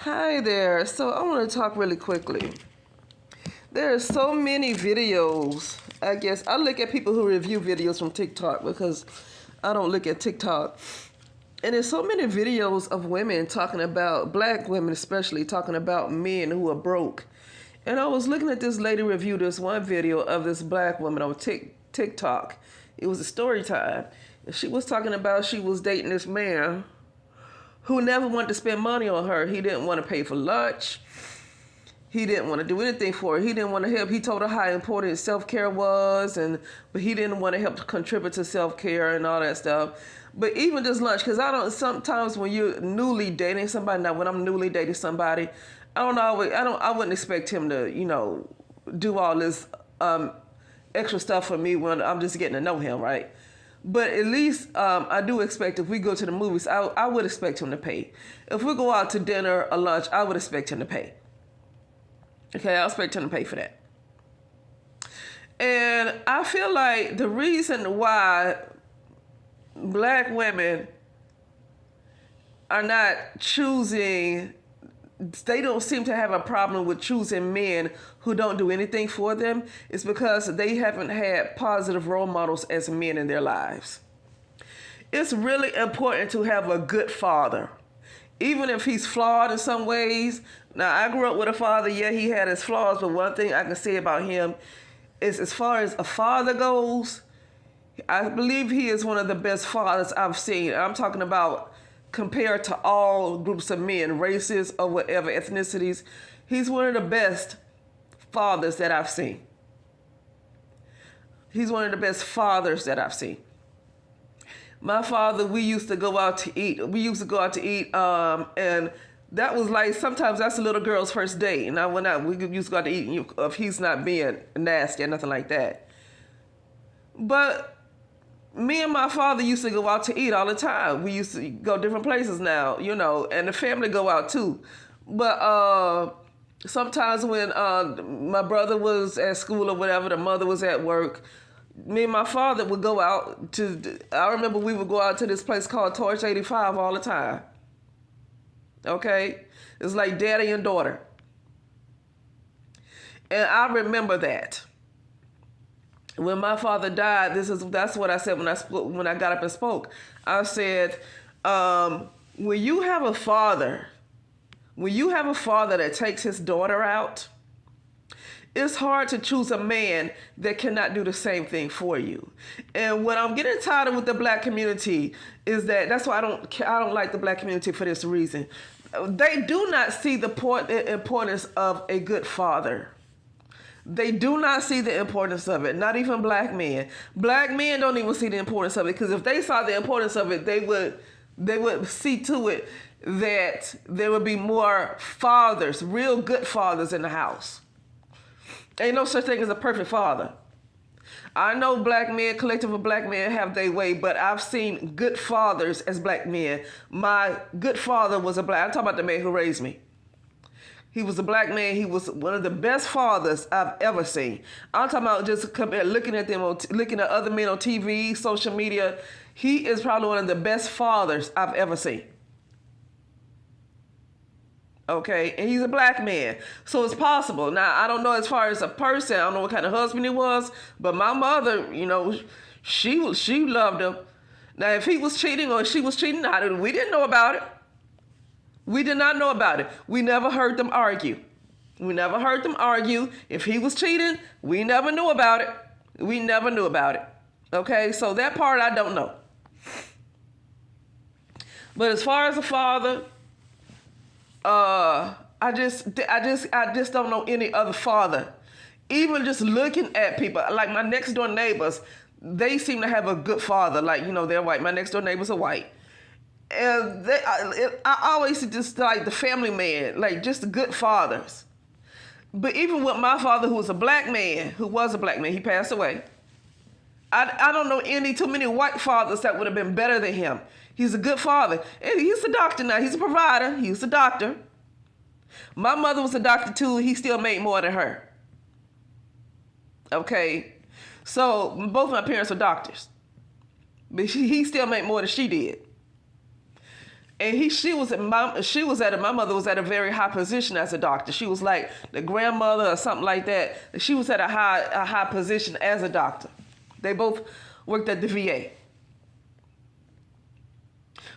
Hi there. So I want to talk really quickly. There are so many videos. I guess I look at people who review videos from TikTok because I don't look at TikTok. And there's so many videos of women talking about, black women especially, talking about men who are broke. And I was looking at this lady review this one video of this black woman on TikTok. It was a story time. And she was talking about she was dating this man who never wanted to spend money on her. He didn't want to pay for lunch. He didn't want to do anything for her. He didn't want to help. He told her how important self-care was, but he didn't want to help contribute to self-care and all that stuff. But even just lunch, because sometimes when you're newly dating somebody, now when I'm newly dating somebody, I wouldn't expect him to, do all this extra stuff for me when I'm just getting to know him, right? But at least I do expect if we go to the movies, I would expect him to pay. If we go out to dinner or lunch, I would expect him to pay. Okay, I expect him to pay for that. And I feel like the reason why black women are not choosing, they don't seem to have a problem with choosing men who don't do anything for them, is because they haven't had positive role models as men in their lives. It's really important to have a good father, even if he's flawed in some ways. Now, I grew up with a father, yeah, he had his flaws, but one thing I can say about him is, as far as a father goes, I believe he is one of the best fathers I've seen. I'm talking about compared to all groups of men, races or whatever, ethnicities. He's one of the best fathers that I've seen. He's one of the best fathers that I've seen. My father, we used to go out to eat. And that was like, sometimes that's a little girl's first date. And we used to go out to eat if he's not being nasty or nothing like that. But me and my father used to go out to eat all the time. We used to go different places now, and the family go out too. But sometimes when my brother was at school or whatever, the mother was at work, me and my father would go out I remember we would go out to this place called Torch 85 all the time. Okay? It's like daddy and daughter. And I remember that. When my father died, that's what I said when I got up and spoke. I said, when you have a father that takes his daughter out, it's hard to choose a man that cannot do the same thing for you. And what I'm getting tired of with the black community is that's why I don't like the black community for this reason. They do not see the importance of a good father. They do not see the importance of it. Not even black men. Black men don't even see the importance of it, because if they saw the importance of it, they would see to it that there would be more fathers, real good fathers in the house. Ain't no such thing as a perfect father. I know black men, collective of black men, have their way, but I've seen good fathers as black men. My good father was I'm talking about the man who raised me. He was a black man. He was one of the best fathers I've ever seen. I'm talking about just looking at other men on TV, social media. He is probably one of the best fathers I've ever seen. Okay, and he's a black man, so it's possible. Now, I don't know as far as a person. I don't know what kind of husband he was, but my mother, she loved him. Now, if he was cheating or she was cheating, we didn't know about it. We did not know about it. We never heard them argue. If he was cheating, we never knew about it. Okay, so that part I don't know. But as far as a father, I just don't know any other father. Even just looking at people, like my next door neighbors, they seem to have a good father. Like, they're white. My next door neighbors are white. And I always just like the family man, like just good fathers. But even with my father, who was a black man, he passed away. I don't know too many white fathers that would have been better than him. He's a good father. And he's a doctor now. He's a provider. He's a doctor. My mother was a doctor too. He still made more than her. Okay. So both my parents are doctors. But he still made more than she did. And my mother was at a very high position as a doctor. She was like the grandmother or something like that. She was at a high position as a doctor. They both worked at the VA.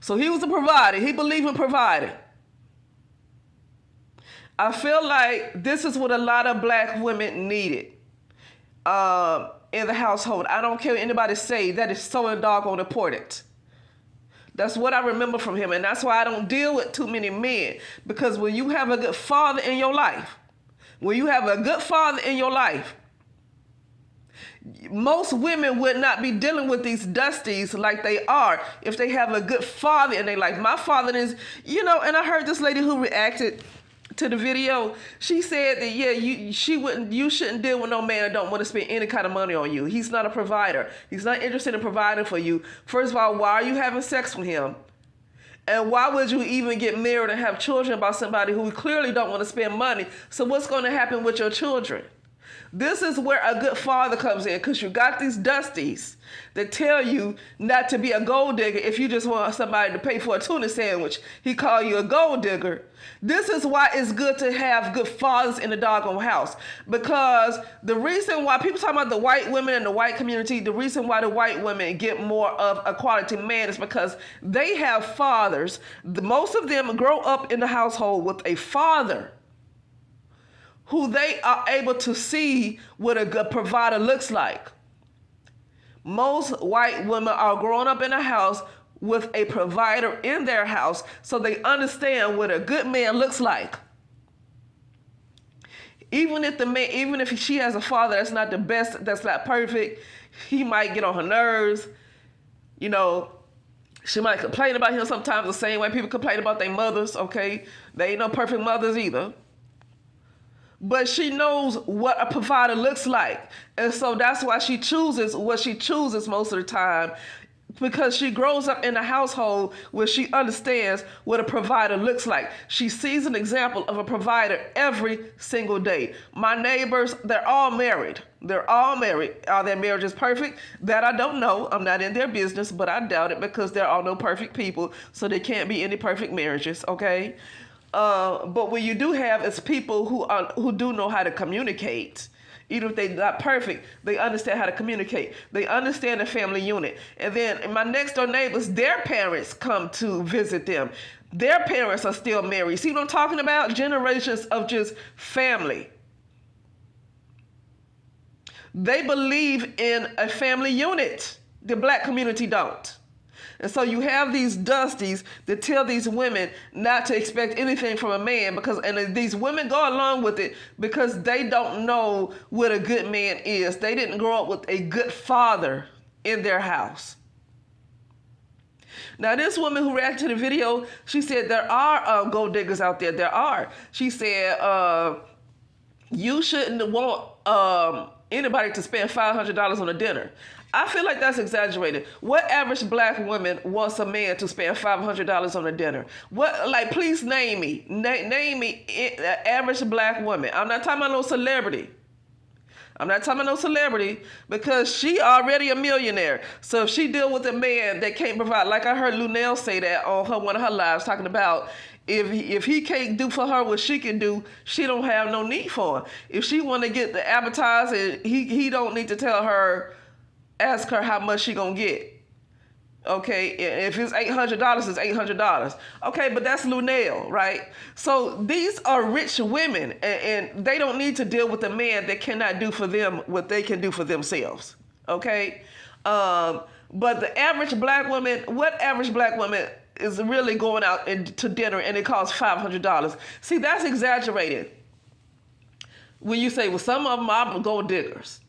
So he was a provider. He believed in providing. I feel like this is what a lot of black women needed in the household. I don't care what anybody say. That is so doggone important. That's what I remember from him. And that's why I don't deal with too many men. Because when you have a good father in your life, most women would not be dealing with these dusties like they are if they have a good father in their life. My father is, and I heard this lady who reacted to the video. She said that, you shouldn't deal with no man that don't want to spend any kind of money on you. He's not a provider. He's not interested in providing for you. First of all, why are you having sex with him? And why would you even get married and have children by somebody who clearly don't want to spend money? So what's going to happen with your children? This is where a good father comes in, because you got these dusties that tell you not to be a gold digger if you just want somebody to pay for a tuna sandwich. He call you a gold digger. This is why it's good to have good fathers in the doggone house. Because the reason why people talk about the white women in the white community, the reason why the white women get more of a quality man is because they have fathers. Most of them grow up in the household with a father who they are able to see what a good provider looks like. Most white women are growing up in a house with a provider in their house, so they understand what a good man looks like. Even if she has a father that's not the best, that's not perfect, he might get on her nerves. She might complain about him sometimes the same way people complain about their mothers, okay? They ain't no perfect mothers either. But she knows what a provider looks like. And so that's why she chooses what she chooses most of the time, because she grows up in a household where she understands what a provider looks like. She sees an example of a provider every single day. My neighbors, they're all married. Are their marriages perfect? That I don't know. I'm not in their business, but I doubt it, because there are no perfect people, so there can't be any perfect marriages, okay? But what you do have is people who do know how to communicate. Even if they're not perfect, they understand how to communicate. They understand the family unit. And then my next door neighbors, their parents come to visit them. Their parents are still married. See what I'm talking about? Generations of just family. They believe in a family unit. The black community don't. And so you have these dusties that tell these women not to expect anything from a man, and these women go along with it because they don't know what a good man is. They didn't grow up with a good father in their house. Now, this woman who reacted to the video, she said there are gold diggers out there. There are. She said you shouldn't want anybody to spend $500 on a dinner. I feel like that's exaggerated. What average black woman wants a man to spend $500 on a dinner? Please name me. Name me an average black woman. I'm not talking about no celebrity. Because she already a millionaire. So if she deal with a man that can't provide, like I heard Lunel say that on one of her lives, talking about if he can't do for her what she can do, she don't have no need for him. If she want to get the appetizer, he don't need to ask her how much she gonna get. Okay, if it's $800, it's $800. Okay, but that's Lunel, right? So these are rich women, and they don't need to deal with a man that cannot do for them what they can do for themselves. Okay, but the average black woman, what average black woman is really going out to dinner and it costs $500? See, that's exaggerated. When you say, well, some of them are gold diggers.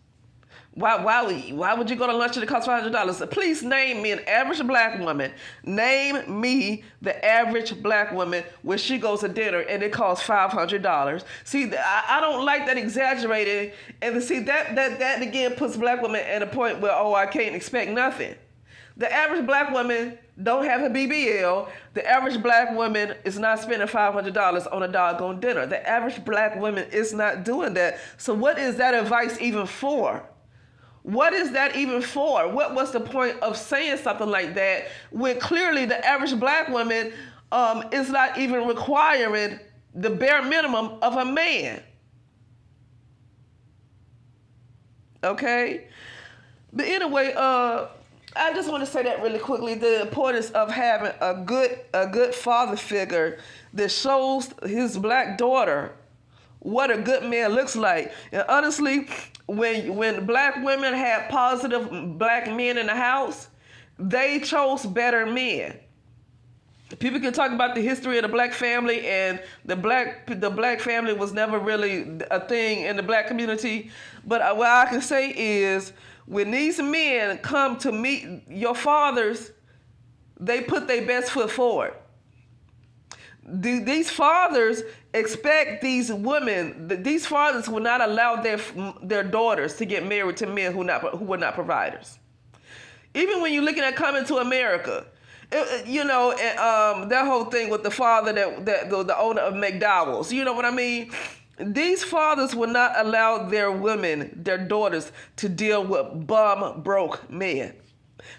Why would you go to lunch and it costs $500? Please name me an average black woman. Name me the average black woman where she goes to dinner and it costs $500. See, I don't like that exaggerated. And see, that again puts black women at a point where, I can't expect nothing. The average black woman don't have a BBL. The average black woman is not spending $500 on a doggone dinner. The average black woman is not doing that. So what is that advice even for? What is that even for? What was the point of saying something like that when clearly the average black woman is not even requiring the bare minimum of a man. Okay? But anyway, I just want to say that really quickly, the importance of having a good father figure that shows his black daughter what a good man looks like. And honestly, when black women had positive black men in the house, they chose better men. People can talk about the history of the black family, and the black family was never really a thing in the black community. But what I can say is, when these men come to meet your fathers, they put their best foot forward. These fathers expect these women. These fathers will not allow their daughters to get married to men who were not providers. Even when you're looking at Coming to America, that whole thing with the father the owner of McDowell's, you know what I mean? These fathers will not allow their women, their daughters, to deal with bum broke men.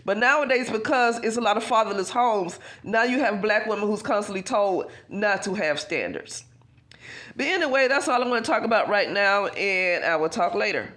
But nowadays, because it's a lot of fatherless homes, now you have black women who's constantly told not to have standards. But anyway, that's all I'm going to talk about right now, and I will talk later.